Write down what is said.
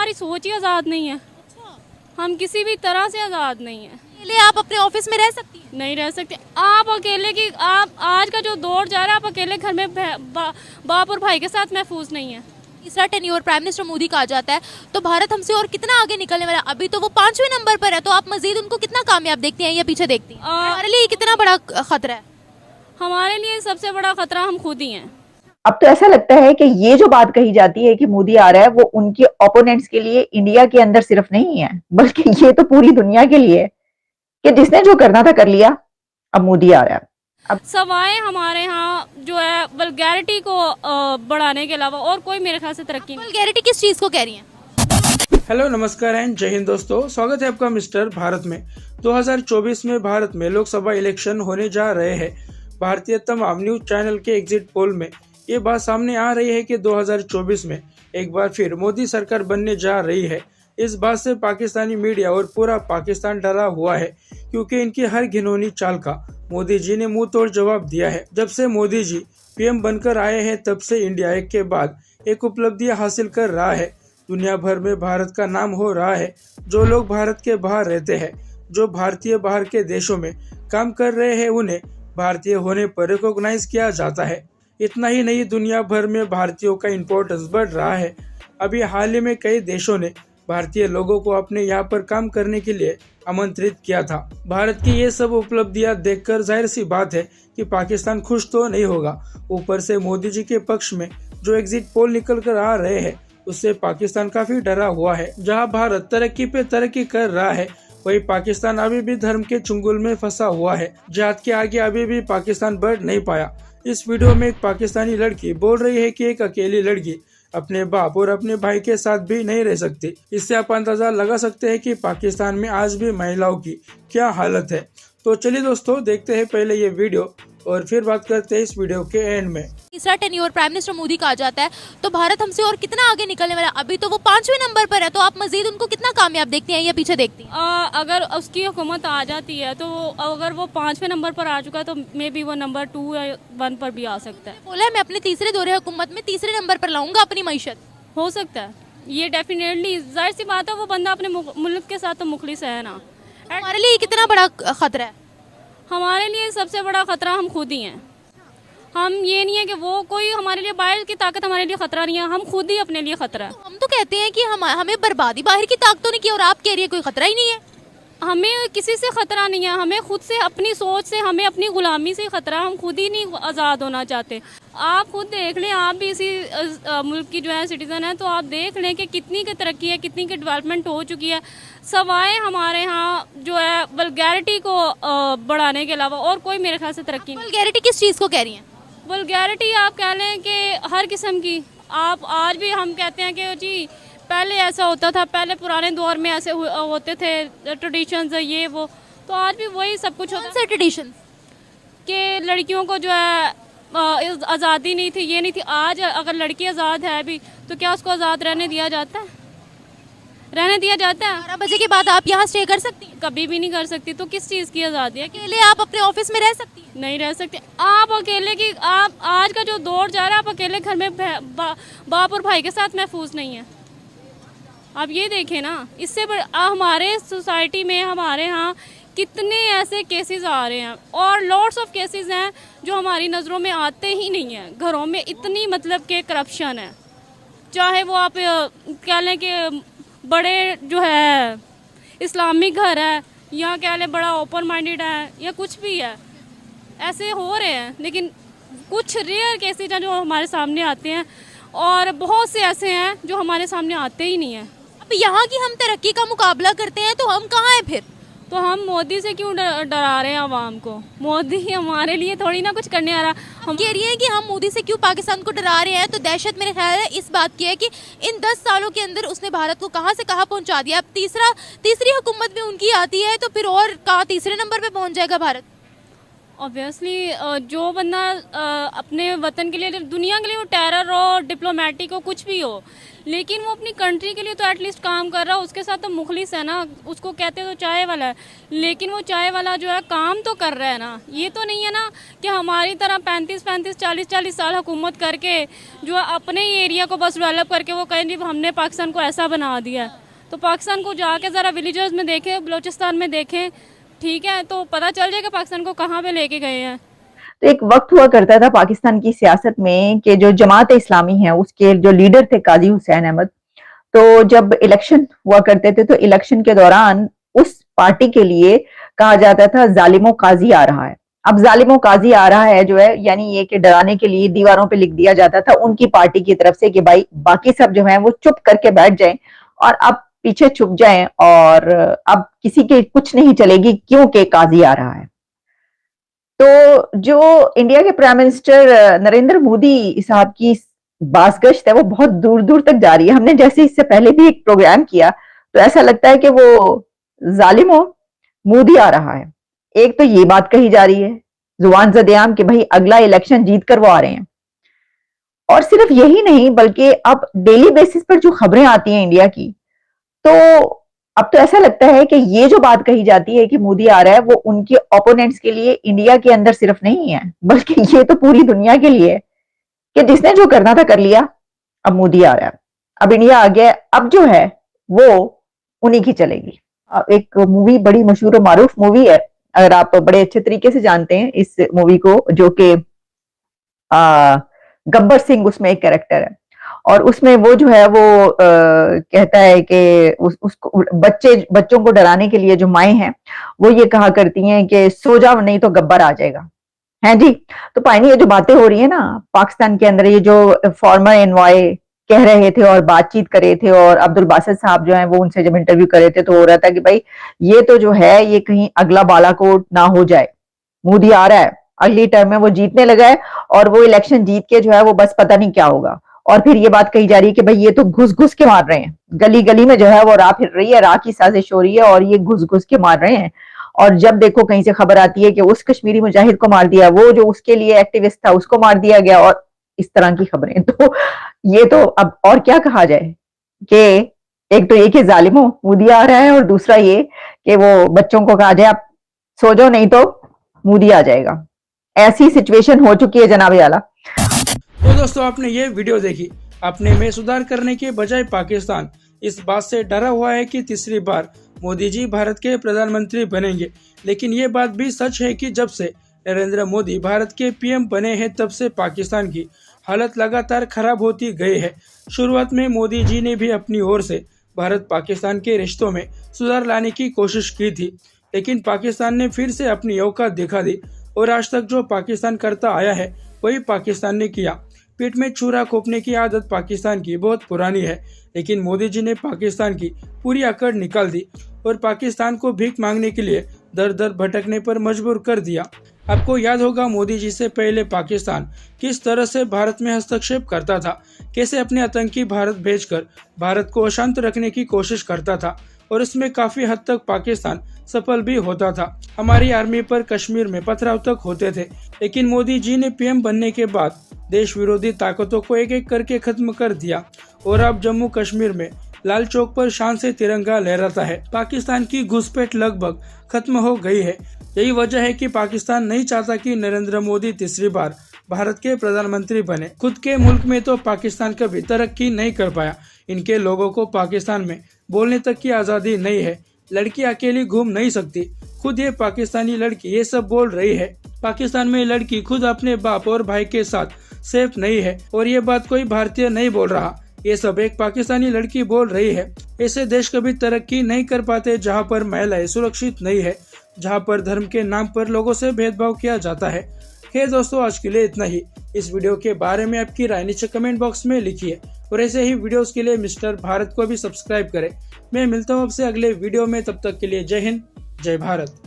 हमारी सोच ही आज़ाद नहीं है। हम किसी भी तरह से आज़ाद नहीं है। अकेले आप अपने ऑफिस में रह सकती हैं? नहीं रह सकते आप अकेले की। आप आज का जो दौर जा रहा है, आप अकेले घर में बाप और भाई के साथ महफूज नहीं है। तीसरा टेन्योर प्राइम मिनिस्टर मोदी का आ जाता है तो भारत हमसे और कितना आगे निकलने वाला है। अभी तो वो 5वें नंबर पर है, तो आप मजीद उनको कितना कामयाब देखती हैं या पीछे देखती हैं? हमारे लिए कितना बड़ा खतरा है? हमारे लिए सबसे बड़ा खतरा हम खुद ही हैं। अब तो ऐसा लगता है कि ये जो बात कही जाती है कि मोदी आ रहा है, वो उनके ओपोनेंट्स के लिए इंडिया के अंदर सिर्फ नहीं है, बल्कि ये तो पूरी दुनिया के लिए है कि जिसने जो करना था कर लिया, अब मोदी आ रहा है। अब सवाए हमारे यहाँ जो है वल्गैरिटी को बढ़ाने के अलावा और कोई मेरे ख्याल से तरक्की नहीं। वल्गैरिटी किस चीज को कह रही हैं? हेलो, नमस्कार एंड जय हिंद दोस्तों, स्वागत है आपका मिस्टर भारत में। 2024 में भारत में लोकसभा इलेक्शन होने जा रहे हैं। भारतीय तमाम न्यूज चैनल के एग्जिट पोल में ये बात सामने आ रही है कि 2024 में एक बार फिर मोदी सरकार बनने जा रही है। इस बात से पाकिस्तानी मीडिया और पूरा पाकिस्तान डरा हुआ है, क्योंकि इनकी हर घिनौनी चाल का मोदी जी ने मुंह तोड़ जवाब दिया है। जब से मोदी जी पीएम बनकर आए हैं, तब से इंडिया एक के बाद एक उपलब्धियां हासिल कर रहा है। दुनिया भर में भारत का नाम हो रहा है। जो लोग भारत के बाहर रहते हैं, जो भारतीय बाहर के देशों में काम कर रहे हैं, उन्हें भारतीय होने पर रिकॉग्नाइज किया जाता है। इतना ही नहीं, दुनिया भर में भारतीयों का इम्पोर्टेंस बढ़ रहा है। अभी हाल ही में कई देशों ने भारतीय लोगों को अपने यहाँ पर काम करने के लिए आमंत्रित किया था। भारत की ये सब उपलब्धियां देखकर जाहिर सी बात है कि पाकिस्तान खुश तो नहीं होगा। ऊपर से मोदी जी के पक्ष में जो एग्जिट पोल निकल कर आ रहे हैं, उससे पाकिस्तान काफी डरा हुआ है। जहाँ भारत तरक्की पे तरक्की कर रहा है, वही पाकिस्तान अभी भी धर्म के चुंगल में फंसा हुआ है। जिहाद के आगे अभी भी पाकिस्तान बढ़ नहीं पाया। इस वीडियो में एक पाकिस्तानी लड़की बोल रही है कि एक अकेली लड़की अपने बाप और अपने भाई के साथ भी नहीं रह सकती। इससे आप अंदाजा लगा सकते हैं कि पाकिस्तान में आज भी महिलाओं की क्या हालत है। तो चलिए दोस्तों, देखते हैं पहले ये वीडियो और फिर बात करते हैं इस वीडियो के एंड में। तीसरा टेन्योर प्राइम मिनिस्टर मोदी का आ जाता है तो भारत हमसे और कितना आगे निकलने वाला है। अभी तो वो 5वें नंबर पर है, तो आप मजीद उनको कितना कामयाब देखती हैं या पीछे देखती हैं? अगर उसकी हुकूमत आ जाती है तो अगर वो 5वें नंबर पर आ चुका है तो मे बी वो नंबर 2 या 1 पर भी आ सकता है। बोला है मैं अपने तीसरे दौरे हुकूमत में तीसरे नंबर पर लाऊंगा अपनी मईशत। हो सकता है, ये डेफिनेटली जाहिर सी बात है। वो बंदा अपने मुल्क के साथ तो मुखलिस है ना। हमारे लिए कितना बड़ा खतरा है? हमारे लिए सबसे बड़ा खतरा हम खुद ही हैं। हम ये नहीं है कि वो कोई हमारे लिए बाहर की ताकत हमारे लिए खतरा नहीं है, हम खुद ही अपने लिए खतरा है। तो हम तो कहते हैं कि हमें बर्बादी बाहर की ताकतों ने की, और आप कह रही है कोई खतरा ही नहीं है। हमें किसी से खतरा नहीं है, हमें खुद से, अपनी सोच से, हमें अपनी गुलामी से खतरा। हम खुद ही नहीं आज़ाद होना चाहते। आप खुद देख लें, आप भी इसी मुल्क की जो है सिटीज़न है, तो आप देख लें कि कितनी की तरक्की है, कितनी की डेवलपमेंट हो चुकी है। सवाए हमारे यहाँ जो है वल्गैरिटी को बढ़ाने के अलावा और कोई मेरे ख्याल से तरक्की नहीं। वल्गैरिटी किस चीज़ को कह रही हैं? वल्गैरिटी आप कह लें कि हर किस्म की। आप आज भी हम कहते हैं कि जी पहले ऐसा होता था, पहले पुराने दौर में ऐसे होते थे ट्रेडिशंस, ये वो, तो आज भी वही सब कुछ होता है। ट्रेडिशन कि लड़कियों को जो है आज़ादी नहीं थी, ये नहीं थी। आज अगर लड़की आज़ाद है भी तो क्या उसको आज़ाद रहने दिया जाता है? रहने दिया जाता है? 12 बजे के बाद आप यहाँ स्टे कर सकती हैं? कभी भी नहीं कर सकती। तो किस चीज़ की आज़ादी है? अकेले आप अपने ऑफिस में रह सकती हैं? नहीं रह सकते आप अकेले की। आप आज का जो दौर जा रहा है, आप अकेले घर में बाप और भाई के साथ महफूज नहीं है। आप ये देखें ना, इससे हमारे सोसाइटी में, हमारे यहाँ कितने ऐसे केसेस आ रहे हैं, और लॉट्स ऑफ केसेस हैं जो हमारी नज़रों में आते ही नहीं हैं। घरों में इतनी मतलब के करप्शन है, चाहे वो आप कह लें कि बड़े जो है इस्लामिक घर है, या कह लें बड़ा ओपन माइंडेड है, या कुछ भी है, ऐसे हो रहे हैं। लेकिन कुछ रेयर केसेस हैं जो हमारे सामने आते हैं, और बहुत से ऐसे हैं जो हमारे सामने आते ही नहीं हैं। अब यहाँ की हम तरक्की का मुकाबला करते हैं तो हम कहाँ हैं फिर? तो हम मोदी से क्यों डरा रहे हैं आवाम को? मोदी हमारे लिए थोड़ी ना कुछ करने आ रहा। हम कह रही हैं कि हम मोदी से क्यों पाकिस्तान को डरा रहे हैं, तो दहशत मेरे ख्याल है इस बात की है कि इन 10 सालों के अंदर उसने भारत को कहाँ से कहाँ पहुँचा दिया। अब तीसरी हुकूमत में उनकी आती है तो फिर और कहाँ तीसरे नंबर पे पहुँच जाएगा भारत? ऑब्वियसली जो बंदा अपने वतन के लिए, दुनिया के लिए, वो टेरर हो, डिप्लोमेटिक हो, कुछ भी हो, लेकिन वो अपनी कंट्री के लिए तो एटलीस्ट काम कर रहा है। उसके साथ तो मुखलिस है ना, उसको कहते तो चाय वाला है, लेकिन वो चाय वाला जो है काम तो कर रहा है ना। ये तो नहीं है ना कि हमारी तरह 35-35 40-40 साल हुकूमत करके जो है अपने ही एरिया को बस डेवलप करके वो कहें जी हमने पाकिस्तान को ऐसा बना दिया है। तो पाकिस्तान को जाके ज़रा विलेजेस में देखें, बलूचिस्तान में देखें, ठीक है, तो पता चल जाएगा पाकिस्तान को कहाँ पे लेके गए हैं। तो एक वक्त हुआ करता था पाकिस्तान की सियासत में कि जो जमात इस्लामी है उसके जो लीडर थे काजी हुसैन अहमद, तो जब इलेक्शन हुआ करते थे तो इलेक्शन के दौरान उस पार्टी के लिए कहा जाता था जालिमो काजी आ रहा है। अब जालिमो काजी आ रहा है जो है यानी ये कि डराने के लिए दीवारों पे लिख दिया जाता था उनकी पार्टी की तरफ से कि भाई बाकी सब जो है वो चुप करके बैठ जाएं और अब पीछे छुप जाएं और अब किसी के कुछ नहीं चलेगी क्योंकि काजी आ रहा है। तो जो इंडिया के प्राइम मिनिस्टर नरेंद्र मोदी साहब की बासगश्त है वो बहुत दूर दूर तक जा रही है। हमने जैसे इससे पहले भी एक प्रोग्राम किया तो ऐसा लगता है कि वो जालिमो मोदी आ रहा है। एक तो ये बात कही जा रही है जुबान ज़द-ए-आम कि भाई अगला इलेक्शन जीत कर वो आ रहे हैं, और सिर्फ यही नहीं बल्कि अब डेली बेसिस पर जो खबरें आती हैं इंडिया की, तो अब तो ऐसा लगता है कि ये जो बात कही जाती है कि मोदी आ रहा है वो उनके ओपोनेंट्स के लिए इंडिया के अंदर सिर्फ नहीं है बल्कि ये तो पूरी दुनिया के लिए है कि जिसने जो करना था कर लिया, अब मोदी आ रहा है, अब इंडिया आ गया, अब जो है वो उन्हीं की चलेगी। अब एक मूवी बड़ी मशहूर और मारूफ मूवी है, अगर आप बड़े अच्छे तरीके से जानते हैं इस मूवी को, जो कि गब्बर सिंह उसमें एक कैरेक्टर है और उसमें वो जो है वो कहता है कि उसको बच्चों को डराने के लिए जो माएं हैं वो ये कहा करती हैं कि सो जाओ नहीं तो गब्बर आ जाएगा, है जी। तो पानी ये जो बातें हो रही है ना पाकिस्तान के अंदर, ये जो फॉर्मर एनवॉय कह रहे थे और बातचीत कर रहे थे और अब्दुल बासित साहब जो हैं वो उनसे जब इंटरव्यू कर रहे थे तो हो रहा था कि भाई ये तो जो है ये कहीं अगला बालाकोट ना हो जाए, मोदी आ रहा है, अगली टर्म में वो जीतने लगा है और वो इलेक्शन जीत के जो है वो बस पता नहीं क्या होगा। और फिर ये बात कही जा रही है कि भाई ये तो घुस घुस के मार रहे हैं, गली गली में जो है वो राह फिर रही है, राह की साजिश हो रही है और ये घुस घुस के मार रहे हैं। और जब देखो कहीं से खबर आती है कि उस कश्मीरी मुजाहिद को मार दिया, वो जो उसके लिए एक्टिविस्ट था उसको मार दिया गया, और इस तरह की खबरें, तो ये तो अब और क्या कहा जाए कि एक तो ये कि जालिमो मोदी आ रहा है और दूसरा ये कि वो बच्चों को कहा जाए आप सो जाओ नहीं तो मोदी आ जाएगा। ऐसी सिचुएशन हो चुकी है जनाबे आला। तो दोस्तों आपने ये वीडियो देखी, अपने में सुधार करने के बजाय पाकिस्तान इस बात से डरा हुआ है कि तीसरी बार मोदी जी भारत के प्रधानमंत्री बनेंगे। लेकिन ये बात भी सच है कि जब से नरेंद्र मोदी भारत के पीएम बने हैं तब से पाकिस्तान की हालत लगातार खराब होती गई है। शुरुआत में मोदी जी ने भी अपनी ओर से भारत पाकिस्तान के रिश्तों में सुधार लाने की कोशिश की थी, लेकिन पाकिस्तान ने फिर से अपनी औकात दिखा दी और आज तक जो पाकिस्तान करता आया है वही पाकिस्तान ने किया। पीठ में छुरा खोपने की आदत पाकिस्तान की बहुत पुरानी है, लेकिन मोदी जी ने पाकिस्तान की पूरी अकड़ निकाल दी और पाकिस्तान को भीख मांगने के लिए दर दर भटकने पर मजबूर कर दिया। आपको याद होगा मोदी जी से पहले पाकिस्तान किस तरह से भारत में हस्तक्षेप करता था, कैसे अपने आतंकी भारत भेजकर भारत को अशांत रखने की कोशिश करता था और इसमें काफी हद तक पाकिस्तान सफल भी होता था। हमारी आर्मी पर कश्मीर में पथराव तक होते थे, लेकिन मोदी जी ने पीएम बनने के बाद देश विरोधी ताकतों को एक एक करके खत्म कर दिया और अब जम्मू कश्मीर में लाल चौक पर शान से तिरंगा लहराता है। पाकिस्तान की घुसपैठ लगभग खत्म हो गई है। यही वजह है कि पाकिस्तान नहीं चाहता कि नरेंद्र मोदी तीसरी बार भारत के प्रधानमंत्री बने। खुद के मुल्क में तो पाकिस्तान कभी तरक्की नहीं कर पाया। इनके लोगों को पाकिस्तान में बोलने तक की आज़ादी नहीं है, लड़की अकेली घूम नहीं सकती। खुद ये पाकिस्तानी लड़की ये सब बोल रही है। पाकिस्तान में लड़की खुद अपने बाप और भाई के साथ सेफ नहीं है और ये बात कोई भारतीय नहीं बोल रहा, ये सब एक पाकिस्तानी लड़की बोल रही है। ऐसे देश कभी तरक्की नहीं कर पाते जहाँ पर महिलाएं सुरक्षित नहीं है, जहाँ पर धर्म के नाम पर लोगों से भेदभाव किया जाता है। खैर दोस्तों, आज के लिए इतना ही। इस वीडियो के बारे में आपकी राय नीचे कमेंट बॉक्स में लिखिए और ऐसे ही वीडियोस के लिए मिस्टर भारत को भी सब्सक्राइब करें। मैं मिलता हूँ आपसे अगले वीडियो में, तब तक के लिए जय हिंद, जय भारत।